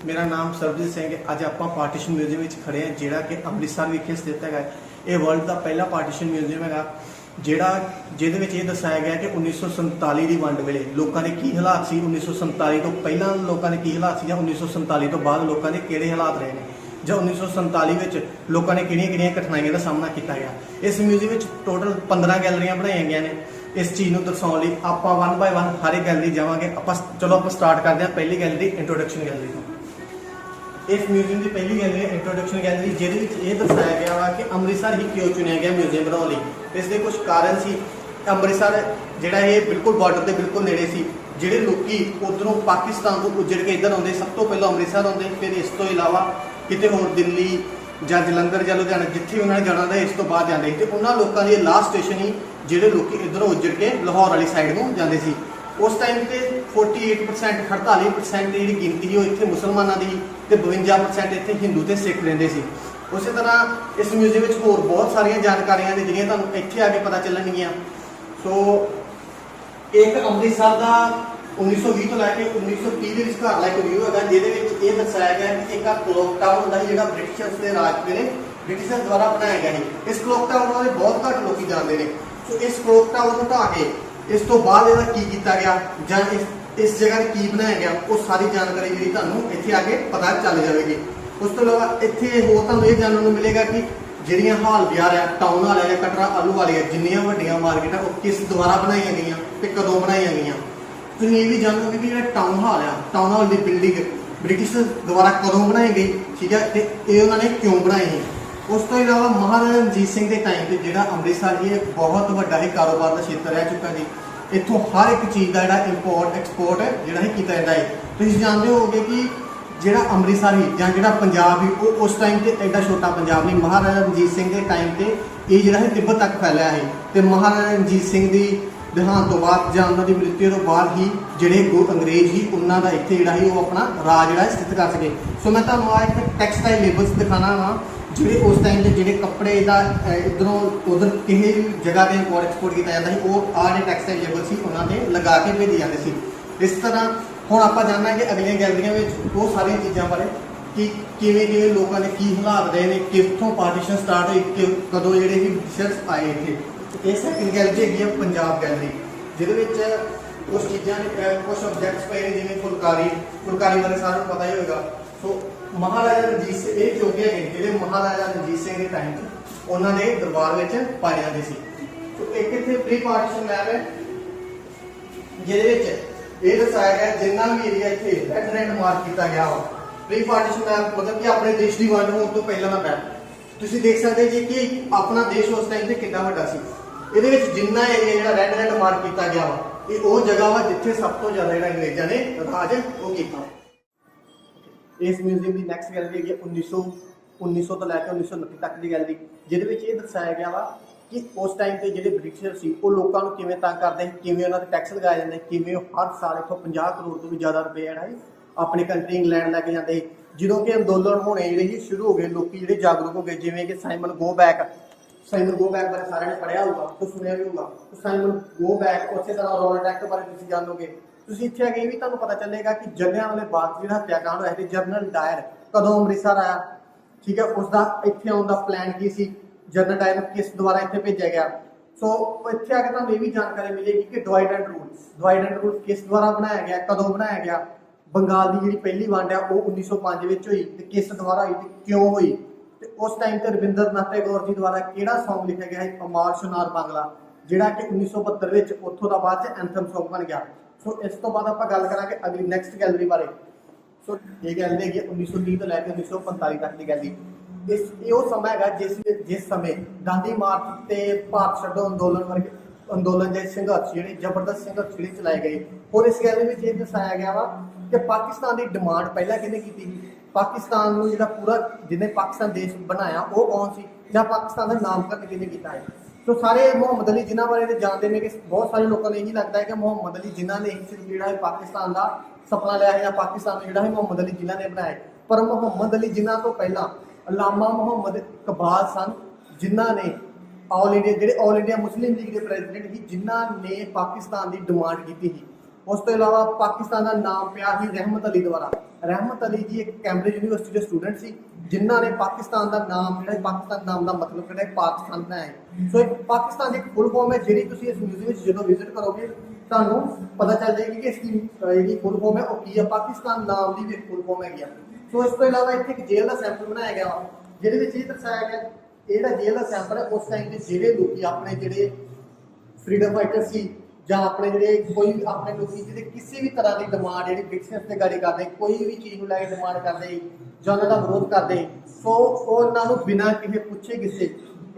मेरा नाम सरबजीत सिंह है। अज आप पार्टीशन म्यूजियम में खड़े हैं जोड़ा कि अमृतसर विखे स्थित है। ये वर्ल्ड का पहला पार्टीशन म्यूजियम है जोड़ा जिद दसाया गया कि 1947 की वंड वेले लोगों के की हालात से 1947 तो पहला लोगों के की हालात से 1947 तो बाद लोगों के किहड़े हालात रहे हैं जो 1947 लोगों ने किहड़ियां कठिनाइयों का सामना किया गया। इस म्यूजियम में टोटल 15 गैलरियां बनाई गई ने। इस चीज़ को दर्शाने लिए आप वन बाय वन हर एक गैलरी जावांगे। चलो आप स्टार्ट करते हैं पहली गैलरी इंट्रोडक्शन गैलरी तो। इस म्यूजियम की पहली गैलरी इंट्रोडक्शन गैलरी जिहदे दर्शाया गया वा कि अमृतसर ही क्यों चुनिया गया म्यूजियम बनाने लई। इसके कुछ कारण सी। अमृतसर जिहड़ा ये बिल्कुल बॉर्डर के बिल्कुल नेड़े सी। जिहड़े लोकी उधरों पाकिस्तान को उजड़ के इधर आते सब तो पहले अमृतसर आते, फिर इस तो इलावा किते होर दिल्ली ਜਾਂ ਜਲੰਧਰ ਜਾਂ ਲੁਧਿਆਣਾ जिथे उन्होंने जाना था इस तो बाद जाते थे। उन्होंने लोगों की लास्ट स्टेशन ही जोड़े लोग इधरों उजड़ के लाहौर वाली साइड को जाते थे। उस टाइम पर 48% 48% जी गिनती ही इतने मुसलमानों की तो 52% इतने हिंदू तो सिख रहते थे। उस तरह इस म्यूजियम में होर बहुत सारिया जानकारियां ने जिहड़ियां तुहानूं इत्थे आके पता चलणगियां। सो एक अमृतसर का 1920 तो लैके 1930 के विचकार एक व्यू है जिहदे दर्शाया गया कि एक क्लॉक टावर होंदा जिहड़ा ब्रिटिशर्स के राज वेले ब्रिटिशर्स द्वारा बनाया गया है। इस क्लॉक टावर बारे बहुत घट लोग जानते हैं। सो इस क्लॉक टावर को ढा के इस तो बाद इहदा की किया गया जां इस जगह की बनाया गया वो सारी जानकारी जी तुहानूं इत्थे आके पता चल जाएगी। उस तो इलावा इत्थे होर तुहानूं ये जानने को मिलेगा कि जिहड़ियां हाल बाजार है टाउन हाल है कटरा आलू वाली है जिन्नियां वड्डियां मार्केट है वो किस द्वारा बनाई गई ते कदों बनाई गई। तुम ये भी जानोगे कि जो टाउन हाल है टाउन हाल की बिल्डिंग ब्रिटिश द्वारा कदों बनाई गई, ठीक है, तो ये उन्होंने क्यों बनाई है। उस तो इलावा महाराजा रणजीत सिंह के टाइम पर जो अमृतसर जी बहुत बड़ा ही कारोबार का क्षेत्र रह चुका जी। इतों हर एक चीज़ का जो इंपोर्ट एक्सपोर्ट जोड़ा ही किया जाता है। तुम जानते होगे कि जोड़ा अमृतसर ही या जो पंजाब ही वो उस टाइम पर एडा छोटा पंजाब नहीं। महाराजा रणजीत सिंह के टाइम पर यह जो तिब्बत तक फैलिया है। तो महाराजा रणजीत सिंह की देहांत तो बाद या उन्होंने मृत्यु तो बाद ही जोड़े अंग्रेज ही उन्होंने इतने जोड़ा ही वो अपना राज जोड़ा स्थित कर सके। सो मैं तुहानूं एक टैक्सटाइल लेबल्स दिखाना वा जोड़े उस टाइम के जोड़े कपड़े का इधरों उधर किसी भी जगह पर इंपोर्ट एक्सपोर्ट किया जाता है वो आह टैक्सटाइल लेबल से उन्होंने लगा के भेजे जाते थे। इस तरह हुण आपां जानना है कि अगलियां गैलरियां में वो सारियां चीज़ों बारे कि किवें किवें लोगों ने की हालात रहे हैं, कितों पार्टीशन स्टार्ट हुई, कदों जोड़े ही ब्रिटिशर्स आए थे। ये सैकंड गैलरी है पंजाब गैलरी जिहदे कुछ चीज़ां कुछ सब्जैक्ट्स पे जिवें फुलकारी फुलकारी बारे सारे पता ही होगा। सो महाराजा रणजीत सिंह ये चौके है जिहड़े महाराजा रणजीत सिंह के टाइम उन्होंने दरबार में पाए जाते थे। तो एक इत्थे प्री पार्टीशन लैब है जिहदे ये दसाया गया जिन्ना भी एरिया इत्थे रेड रेड मार्क किया गया वा। प्री पार्टीशन लैब मतलब कि अपने देश की वंड होने तो पहला का मैप तुसीं देख सकते जी कि अपना देश उस टाइम से कितना वड्डा सी। ये जिन्ना एरिया जो रेड रेड मार्क किया गया वा ये वो जगह वा जिथे सब तो ज्यादा जो अंग्रेजों ने राज वो किया। इस म्यूजियम की नैक्सट गैलरी है 1900 तो लैके 1929 तक की गैलरी जिहदे ये दर्शाया गया वा कि उस टाइम पर जो ब्रिटिशर सी वो लोगों को किवें तंग करते हैं, किवें उन्होंने टैक्स लगाए जाते हैं, किवें हर साल इतों 50 करोड़ तो भी ज़्यादा रुपये है अपनी कंट्री इंग्लैंड लैके जाते। जो कि अंदोलन होने जो शुरू हो गए लोग जो जागरूक हो गए जिमें कि साइमन गो बैक बारे सारे ने पढ़िया होगा तो सुनिया भी होगा। तो साइमन गो बैक उस तरह रॉयल एक्ट बारे तुम जानोगे। तुम इतने आगे भी तुम पता चलेगा कि जलियांवाले बाग जो हत्याकांड होया थे जनरल डायर कदों अमृतसर आया, ठीक है, उसका इतने आने का प्लान की सी, जनरल डायर किस द्वारा इतने भेजा गया। सो इतने आके तुम ये भी जानकारी मिलेगी कि डिवाइड एंड रूल किस द्वारा बनाया गया, कदों बनाया गया। बंगाल की जी पहली वंड है वो 1905 हुई तो किस द्वारा हुई तो क्यों हुई। तो उस टाइम पर रविंद्र नाथ टैगोर जी द्वारा किहड़ा सॉन्ग लिखा गया है अमार शनार बांगला जिहड़ा कि 1972 उत्थों का बाद एंथम सॉन्ग बन गया। सो इस तो बाद आप गल करांगे अगली नैक्सट गैलरी बारे। सो ये गैलरी है 1920 तो लैके 1945 तक की गैलरी। इस वो समय है जिस समय गांधी मार्च से भारत छड्डो अंदोलन के संघर्ष जोड़े जबरदस्त संघर्ष जोड़े चलाए गए। और इस गैलरी में यह दर्शाया गया वा कि पाकिस्तान की डिमांड पहला किहने की थी, पाकिस्तान को जो पूरा जिन्हें पाकिस्तान देश बनाया वो कौन सी या पाकिस्तान का नामकरण किहने किया है। तो सारे मोहम्मद अली जिन्हां बारे जानते हैं कि बहुत सारे लोगों को यही लगता है कि मोहम्मद अली जिन्हां ने ही सिर्फ जो पाकिस्तान का सपना लिया है या पाकिस्तान में जो मोहम्मद अली जिन्हां ने बनाया। पर मोहम्मद अली जिन्हां तो पहला अलामा मोहम्मद इकबाल सन जिन्हां ने ऑल इंडिया मुस्लिम लीग के प्रेजिडेंट ही जिन्हां ने पाकिस्तान की डिमांड की थी। उस तो इलावा पाकिस्तान का नाम पिया ही रहमत अली द्वारा। ਰਹਿਮਤ ਅਲੀ ਜੀ ਇੱਕ ਕੈਂਬਰਿਜ ਯੂਨੀਵਰਸਿਟੀ ਦੇ ਸਟੂਡੈਂਟ ਸੀ, ਜਿਨ੍ਹਾਂ ਨੇ ਪਾਕਿਸਤਾਨ ਦਾ ਨਾਮ ਜਿਹੜਾ ਪਾਕਿਸਤਾਨ ਨਾਮ ਦਾ ਮਤਲਬ ਜਿਹੜਾ ਪਾਕਿਸਤਾਨ ਬਣਾਇਆ। ਸੋ ਇੱਕ ਪਾਕਿਸਤਾਨ ਦੀ ਇੱਕ ਫੁੱਲ ਫਾਰਮ ਹੈ, ਜਿਹੜੀ ਤੁਸੀਂ ਇਸ ਮਿਊਜ਼ੀਅਮ ਵਿੱਚ ਜਦੋਂ ਵਿਜ਼ਿਟ ਕਰੋਗੇ ਤੁਹਾਨੂੰ ਪਤਾ ਚੱਲ ਜਾਏਗੀ ਕਿ ਇਸ ਦੀ ਜਿਹੜੀ ਫੁੱਲ ਫਾਰਮ ਹੈ ਉਹ ਕੀ ਹੈ। ਪਾਕਿਸਤਾਨ ਨਾਮ ਦੀ ਵੀ ਇੱਕ ਫੁੱਲ ਫਾਰਮ ਹੈਗੀ ਆ। ਸੋ ਇਸ ਤੋਂ ਇਲਾਵਾ ਇੱਥੇ ਇੱਕ ਜੇਲ੍ਹ ਦਾ ਸੈਂਪਲ ਬਣਾਇਆ ਗਿਆ ਵਾ, ਜਿਹਦੇ ਵਿੱਚ ਇਹ ਦਰਸਾਇਆ ਗਿਆ ਇਹ ਜਿਹੜਾ ਜੇਲ੍ਹ ਦਾ ਸੈਂਪਲ ਹੈ ਉਸ ਟਾਈਮ ਦੇ ਜਿਹੜੇ ਲੋਕੀ ਆਪਣੇ ਜਿਹੜੇ ਫਰੀडम फाइटर ਸੀ ਜਾਂ ਆਪਣੇ ਜਿਹੜੇ ਕੋਈ ਵੀ ਆਪਣੇ ਲੋਕੀ ਜਿਹੜੇ ਕਿਸੇ ਵੀ ਤਰ੍ਹਾਂ ਦੀ ਡਿਮਾਂਡ ਜਿਹੜੀ ਬਿਜ਼ਨਸ ਤੇ ਗਾੜੀ ਕਰਦੇ, ਕੋਈ ਵੀ ਚੀਜ਼ ਨੂੰ ਲੈ ਕੇ ਡਿਮਾਂਡ ਕਰਦੇ ਜਾਂ ਉਹਨਾਂ ਦਾ ਵਿਰੋਧ ਕਰਦੇ, ਸੋ ਉਹ ਉਹਨਾਂ ਨੂੰ ਬਿਨਾਂ ਕਿਸੇ ਪੁੱਛੇ ਕਿਸੇ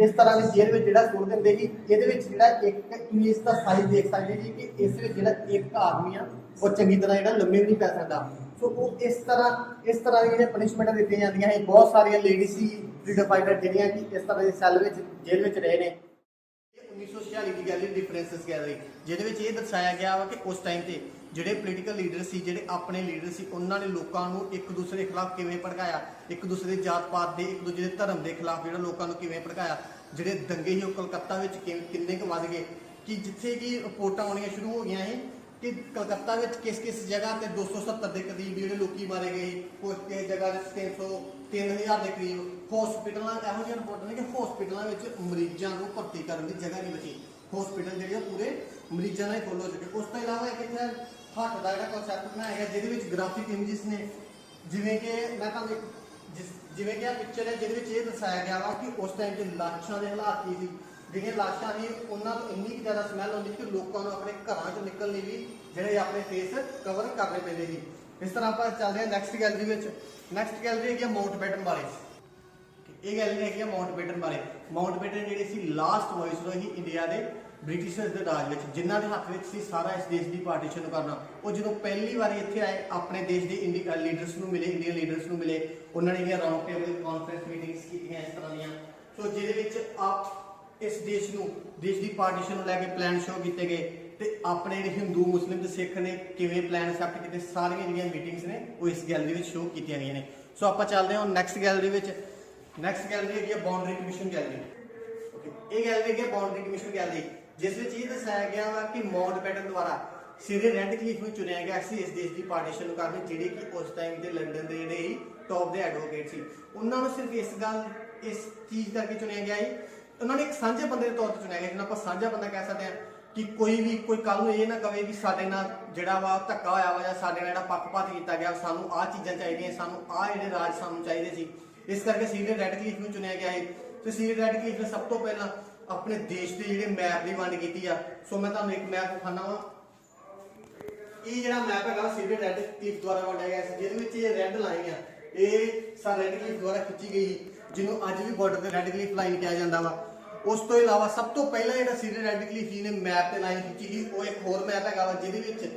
ਇਸ ਤਰ੍ਹਾਂ ਦੀ ਜੇਲ੍ਹ ਵਿੱਚ ਜਿਹੜਾ ਸੁੱਟ ਦਿੰਦੇ ਸੀ। ਇਹਦੇ ਵਿੱਚ ਜਿਹੜਾ ਇੱਕ ਇਮੇਜ ਦਾ ਸਾਈਜ਼ ਦੇਖ ਸਕਦੇ ਜੀ ਕਿ ਇਸ ਵਿੱਚ ਜਿਹੜਾ ਇੱਕ ਆਦਮੀ ਆ ਉਹ ਚੰਗੀ ਤਰ੍ਹਾਂ ਜਿਹੜਾ ਲੰਮੇ ਵੀ ਨਹੀਂ ਪੈ ਸਕਦਾ। ਸੋ ਉਹ ਇਸ ਤਰ੍ਹਾਂ ਦੀ ਜਿਹੜੀਆਂ ਪਨਿਸ਼ਮੈਂਟਾਂ ਦਿੱਤੀਆਂ ਜਾਂਦੀਆਂ ਹੈ। ਬਹੁਤ ਸਾਰੀਆਂ ਲੇਡੀਜ਼ ਸੀ ਫਰੀडम फाइटर ਜਿਹੜੀਆਂ ਕਿ ਇਸ ਤਰ੍ਹਾਂ ਦੇ ਸੈੱਲ ਵਿੱਚ ਜੇਲ੍ਹ ਵਿੱਚ ਰਹੇ ਨੇ। 1946 ਦੀ ਗੈਲਰੀ ਡਿਫਰੈਂਸਸ ਗੈਲਰੀ, ਜਿਹਦੇ ਵਿੱਚ ਇਹ ਦਰਸਾਇਆ ਗਿਆ ਵਾ ਕਿ ਉਸ ਟਾਈਮ ਤੇ ਜਿਹੜੇ ਪੋਲੀਟੀਕਲ ਲੀਡਰ ਸੀ, ਜਿਹੜੇ ਆਪਣੇ ਲੀਡਰ ਸੀ, ਉਹਨਾਂ ਨੇ ਲੋਕਾਂ ਨੂੰ ਇੱਕ ਦੂਸਰੇ ਦੇ ਖਿਲਾਫ ਕਿਵੇਂ ਭੜਕਾਇਆ, ਇੱਕ ਦੂਸਰੇ ਦੇ ਜਾਤ ਪਾਤ ਦੇ, ਇੱਕ ਦੂਜੇ ਦੇ ਧਰਮ ਦੇ ਖਿਲਾਫ ਜਿਹੜਾ ਲੋਕਾਂ ਨੂੰ ਕਿਵੇਂ ਭੜਕਾਇਆ। ਜਿਹੜੇ ਦੰਗੇ ਸੀ ਉਹ ਕਲਕੱਤਾ ਵਿੱਚ ਕਿੰਨੇ ਕੁ ਵੱਧ ਗਏ ਕਿ ਜਿੱਥੇ ਕਿ ਰਿਪੋਰਟਾਂ ਆਉਣੀਆਂ ਸ਼ੁਰੂ ਹੋ ਗਈਆਂ ਸੀ ਕਿ ਕਲਕੱਤਾ ਵਿੱਚ ਕਿਸ ਜਗ੍ਹਾ ਤੇ 270 ਦੇ ਕਰੀਬ ਜਿਹੜੇ ਲੋਕੀ ਮਾਰੇ ਗਏ, ਕੋਈ ਜਗ੍ਹਾ 3000 ਦੇ ਕਰੀਬ। ਹਸਪੀਟਲਾਂ ਇਹੋ ਜਿਹੀਆਂ ਰਿਪੋਰਟਾਂ ਨੇ ਕਿ ਹਸਪੀਟਲਾਂ ਵਿੱਚ ਮਰੀਜ਼ਾਂ ਨੂੰ ਭਰਤੀ ਕਰਨ ਦੀ ਜਗ੍ਹਾ ਨਹੀਂ ਬਚੀ। ਹਸਪੀਟਲ ਜਿਹੜੇ ਪੂਰੇ ਮਰੀਜ਼ਾਂ ਨਾਲ ਹੀ ਫੁੱਲ ਹੋ ਚੁੱਕੇ। ਉਸ ਤੋਂ ਇਲਾਵਾ ਇੱਕ ਇੱਥੇ ਹੱਟ ਦਾ ਜਿਹੜਾ ਕਨਸੈਪਟ ਬਣਾਇਆ ਗਿਆ, ਜਿਹਦੇ ਵਿੱਚ ਗ੍ਰਾਫਿਕ ਇਮੇਜਸ ਨੇ, ਜਿਵੇਂ ਕਿ ਮੈਂ ਤੁਹਾਨੂੰ ਜਿਵੇਂ ਕਿ ਆ ਪਿਕਚਰ ਹੈ, ਜਿਹਦੇ ਵਿੱਚ ਇਹ ਦਰਸਾਇਆ ਗਿਆ ਵਾ ਕਿ ਉਸ ਟਾਈਮ 'ਤੇ ਲਾਸ਼ਾਂ ਦੇ ਹਾਲਾਤ ਕੀ ਸੀ। ਜਿਹੜੀਆਂ ਲਾਸ਼ਾਂ ਸੀ ਉਹਨਾਂ ਤੋਂ ਇੰਨੀ ਕੁ ਜ਼ਿਆਦਾ ਸਮੈਲ ਆਉਂਦੀ ਕਿ ਲੋਕਾਂ ਨੂੰ ਆਪਣੇ ਘਰਾਂ 'ਚੋਂ ਨਿਕਲਣ ਲਈ ਵੀ ਜਿਹੜੇ ਆਪਣੇ ਫੇਸ ਕਵਰ ਕਰਨੇ ਪੈਂਦੇ ਸੀ। ਇਸ ਤਰ੍ਹਾਂ ਆਪਾਂ ਚੱਲਦੇ ਹਾਂ ਨੈਕਸਟ ਗੈਲਰੀ ਵਿੱਚ। ਨੈਕਸਟ ਗੈਲਰੀ ਹੈਗੀ ਆ ਮਾਊਂਟਬੈਟਨ ਬਾਰੇ। ਇਹ ਗੈਲਰੀ ਹੈਗੀ ਆ ਮਾਊਂਟਬੈਟਨ ਬਾਰੇ। ਮਾਊਂਟਬੈਟਨ ਜਿਹੜੇ ਸੀ ਲਾਸਟ ਵਾਇਸਰੋਏ ਸੀ ਇੰਡੀਆ ਦੇ ਬ੍ਰਿਟਿਸ਼ਰਸ ਦੇ ਰਾਜ ਵਿੱਚ, ਜਿਨ੍ਹਾਂ ਦੇ ਹੱਥ ਵਿੱਚ ਸੀ ਸਾਰਾ ਇਸ ਦੇਸ਼ ਦੀ ਪਾਰਟੀਸ਼ਨ ਨੂੰ ਕਰਨਾ। ਉਹ ਜਦੋਂ ਪਹਿਲੀ ਵਾਰੀ ਇੱਥੇ ਆਏ, ਆਪਣੇ ਦੇਸ਼ ਦੇ ਲੀਡਰਸ ਨੂੰ ਮਿਲੇ, ਇੰਡੀਅਨ ਲੀਡਰਸ ਨੂੰ ਮਿਲੇ, ਉਹਨਾਂ ਨੇ ਇਹ ਰਾਉਂਡ ਟੇਬਲ ਕਾਨਫਰੰਸ ਮੀਟਿੰਗਸ ਕੀਤੀਆਂ ਇਸ ਤਰ੍ਹਾਂ ਦੀਆਂ। ਸੋ ਜਿਹਦੇ ਵਿੱਚ ਇਸ ਦੇਸ਼ ਦੀ ਪਾਰਟੀਸ਼ਨ ਨੂੰ ਲੈ ਕੇ ਪਲਾਨ ਸ਼ੋ ਕੀਤੇ ਗਏ ਤੇ ਆਪਣੇ ਜਿਹੜੇ ਹਿੰਦੂ, ਮੁਸਲਿਮ ਤੇ ਸਿੱਖ ਨੇ ਕਿਵੇਂ ਪਲਾਨ ਐਕਸੈਪਟ ਕੀਤੇ, ਸਾਰੀਆਂ ਜਿਹੜੀਆਂ ਮੀਟਿੰਗਸ ਨੇ ਉਹ ਇਸ ਗੈਲਰੀ ਵਿੱਚ ਸ਼ੋ ਕੀਤੀਆਂ ਗਈਆਂ ਨੇ। ਸੋ ਆਪਾਂ ਚੱਲਦੇ ਹਾਂ ਨੈਕਸਟ ਗੈਲਰੀ ਵਿੱਚ। ਨੈਕਸਟ ਗੈਲਰੀ ਹੈਗੀ ਆ ਬਾਉਂਡਰੀ ਕਮਿਸ਼ਨ ਗੈਲਰੀ। ਓਕੇ, ਇਹ ਗੈਲਰੀ ਹੈਗੀ ਆ ਬਾਉਂਡਰੀ ਕਮਿਸ਼ਨ ਗੈਲਰੀ, ਜਿਸ ਵਿੱਚ ਇਹ ਦਰਸਾਇਆ ਗਿਆ ਵਾ ਕਿ ਮਾਊਂਟਬੈਟਨ ਦੁਆਰਾ ਸਿਰੇ ਰੈਡਕਲਿਫ ਨੂੰ ਚੁਣਿਆ ਗਿਆ ਸੀ ਇਸ ਦੇਸ਼ ਦੀ ਪਾਰਟੀਸ਼ਨ ਨੂੰ ਕਰਨ, ਜਿਹੜੇ ਕਿ ਉਸ ਟਾਈਮ ਦੇ ਲੰਡਨ ਦੇ ਜਿਹੜੇ ਟੌਪ ਦੇ ਐਡਵੋਕੇਟ ਸੀ। ਉਹਨਾਂ ਨੂੰ ਸਿਰਫ ਇਸ ਚੀਜ਼ ਕਰਕੇ ਚੁਣਿਆ ਗਿਆ ਸੀ, ਉਹਨਾਂ ਨੇ ਇੱਕ ਸਾਂਝੇ ਬੰਦੇ ਦੇ ਤੌਰ ਤੇ ਚੁਣਿਆ ਗਿਆ, ਜਿਹਨੂੰ ਆਪਾਂ ਸਾਂਝਾ ਬੰਦਾ ਕਹਿ ਸਕਦੇ ਹਾਂ ਕਿ ਕੋਈ ਕੱਲ ਨੂੰ ਇਹ ਨਾ ਕਵੇ ਕਿ ਸਾਡੇ ਨਾਲ ਜਿਹੜਾ ਵਾ ਧੱਕਾ ਹੋਇਆ ਵਾ ਜਾਂ ਸਾਡੇ ਨਾਲ ਜਿਹੜਾ ਪੱਖਪਾਤ ਕੀਤਾ ਗਿਆ, ਸਾਨੂੰ ਆਹ ਚੀਜ਼ਾਂ ਚਾਹੀਦੀਆਂ, ਸਾਨੂੰ ਆਹ ਜਿਹੜੇ ਰਾਜ ਸਾਨੂੰ ਚਾਹੀਦੇ ਸੀ। ਇਸ ਕਰਕੇ ਸੀਰੀਅਲ ਰੈਡਕਲਿਫ ਨੂੰ ਚੁਣਿਆ ਗਿਆ ਹੈ। ਤੇ ਸੀਰੀਅਲ ਰੈਡਕਲਿਫ ਨੇ ਸਭ ਤੋਂ ਪਹਿਲਾਂ ਆਪਣੇ ਦੇਸ਼ ਦੇ ਜਿਹੜੇ ਮੈਪ ਦੀ ਵੰਡ ਕੀਤੀ ਆ। ਸੋ ਮੈਂ ਤੁਹਾਨੂੰ ਇੱਕ ਮੈਪ ਦਿਖਾਣਾ ਵਾ। ਇਹ ਜਿਹੜਾ ਮੈਪ ਹੈਗਾ ਸੀਰੀਅਲ ਰੈਡਕਲਿਫ ਦੁਆਰਾ ਵੰਡਿਆ ਗਿਆ ਸੀ, ਜਿਹਦੇ ਵਿੱਚ ਇਹ ਰੈੱਡ ਲਾਈਨ ਆ, ਇਹ ਸਰ ਰੈਡਕਲਿਫ ਦੁਆਰਾ ਖਿੱਚੀ ਗਈ, ਜਿਹਨੂੰ ਅੱਜ ਵੀ ਬਾਰਡਰ ਤੇ ਰੈਡਕਲਿਫ ਲਾਈਨ ਕਿਹਾ ਜਾਂਦਾ ਵਾ। ਉਸ ਤੋਂ ਇਲਾਵਾ ਸਭ ਤੋਂ ਪਹਿਲਾਂ ਜਿਹੜਾ ਸੀਰੀਅਲ ਰੈਡਕਲਿਫ ਜੀ ਨੇ ਮੈਪ ਤੇ ਲਾਈਨ ਖਿੱਚੀ ਗਈ, ਉਹ ਇੱਕ ਹੋਰ ਮੈਪ ਹੈਗਾ ਵਾ, ਜਿਹਦੇ ਵਿੱਚ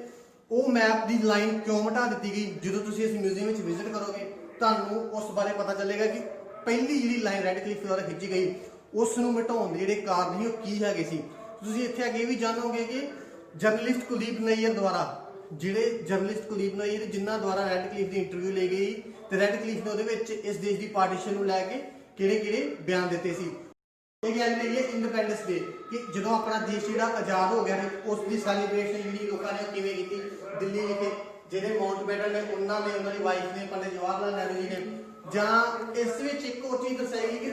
ਉਹ ਮੈਪ ਦੀ ਲਾਈਨ ਕਿਉਂ ਮਿਟਾ ਦਿੱਤੀ ਗਈ। ਜਦੋਂ ਤੁਸੀਂ ਇਸ ਮਿਊਜ਼ੀਅਮ ਵਿੱਚ ਵਿਜ਼ਿਟ ਕਰੋਗੇ ਤੁਹਾਨੂੰ ਉਸ ਬਾਰੇ ਪਤਾ ਚੱਲੇਗਾ ਕਿ ਪਹਿਲੀ ਜਿਹੜੀ ਲਾਈਨ ਰੈਡਕਲਿਫ ਦੁਆਰਾ ਖਿੱਚੀ ਗਈ ਉਸ ਨੂੰ ਮਿਟਾਉਣ ਦੇ ਜਿਹੜੇ ਕਾਰਨ ਸੀ ਉਹ ਕੀ ਹੈਗੇ ਸੀ। ਤੁਸੀਂ ਇੱਥੇ ਅੱਗੇ ਵੀ ਜਾਣੋਗੇ ਕਿ ਜਰਨਲਿਸਟ ਕੁਲਦੀਪ ਨਈਅਰ ਦੁਆਰਾ, ਜਿਹੜੇ ਜਰਨਲਿਸਟ ਕੁਲਦੀਪ ਨਈਅਰ ਜਿਨ੍ਹਾਂ ਦੁਆਰਾ ਰੈਡਕਲਿਫ ਦੀ ਇੰਟਰਵਿਊ ਲਈ ਗਈ ਤੇ ਰੈਡਕਲਿਫ ਨੇ ਉਹਦੇ ਵਿੱਚ ਇਸ ਦੇਸ਼ ਦੀ ਪਾਰਟੀਸ਼ਨ ਨੂੰ ਲੈ ਕੇ ਕਿਹੜੇ ਬਿਆਨ ਦਿੱਤੇ ਸੀ। ਇਹ ਗੱਲ ਨਹੀਂ ਹੈ ਇੰਡੀਪੈਂਡੈਂਸ ਡੇ, ਕਿ ਜਦੋਂ ਆਪਣਾ ਦੇਸ਼ ਜਿਹੜਾ ਆਜ਼ਾਦ ਹੋ ਗਿਆ ਹੈ ਉਸ ਦੀ ਸੈਲੀਬ੍ਰੇਸ਼ਨ ਜਿਹੜੀ ਲੋਕਾਂ ਨੇ ਕਿਵੇਂ ਕੀਤੀ। ਦਿੱਲੀ ਵਿਖੇ ਜਿਹੜੇ ਮਾਊਂਟਬੈਟਨ ਨੇ ਉਹਨਾਂ ਦੀ ਵਾਈਫ ਨੇ, ਪੰਡਿਤ ਜਵਾਹਰ ਲਾਲ ਨਹਿਰੂ ਜੀ ਨੇ। ਜਾਂ ਇਸ ਵਿੱਚ ਇੱਕ ਹੋਰ ਚੀਜ਼ ਦਰਸਾਈ ਗਈ ਕਿ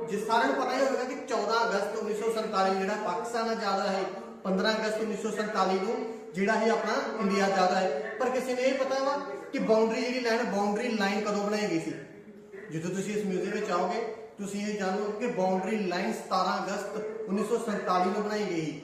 ਜਿਸ ਸਾਰਿਆਂ ਨੂੰ ਪਤਾ ਹੀ ਹੋਵੇਗਾ ਕਿ 14 ਅਗਸਤ 1947 ਜਿਹੜਾ ਪਾਕਿਸਤਾਨ ਆਜ਼ਾਦ ਹੈ, 15 ਅਗਸਤ 1947 ਨੂੰ ਜਿਹੜਾ ਇਹ ਆਪਣਾ ਇੰਡੀਆ ਆਜ਼ਾਦ ਹੈ। ਪਰ ਕਿਸੇ ਨੇ ਇਹ ਪਤਾ ਵਾ ਕਿ ਬਾਉਂਡਰੀ ਲਾਈਨ ਕਦੋਂ ਬਣਾਈ ਗਈ ਸੀ। ਜਦੋਂ ਤੁਸੀਂ ਇਸ ਮਿਊਜ਼ੀਅਮ ਵਿੱਚ ਆਓਗੇ ਤੁਸੀਂ ਇਹ ਜਾਣੋਗੇ ਕਿ ਬਾਉਂਡਰੀ ਲਾਈਨ 17 ਅਗਸਤ 1947 ਨੂੰ ਬਣਾਈ ਗਈ।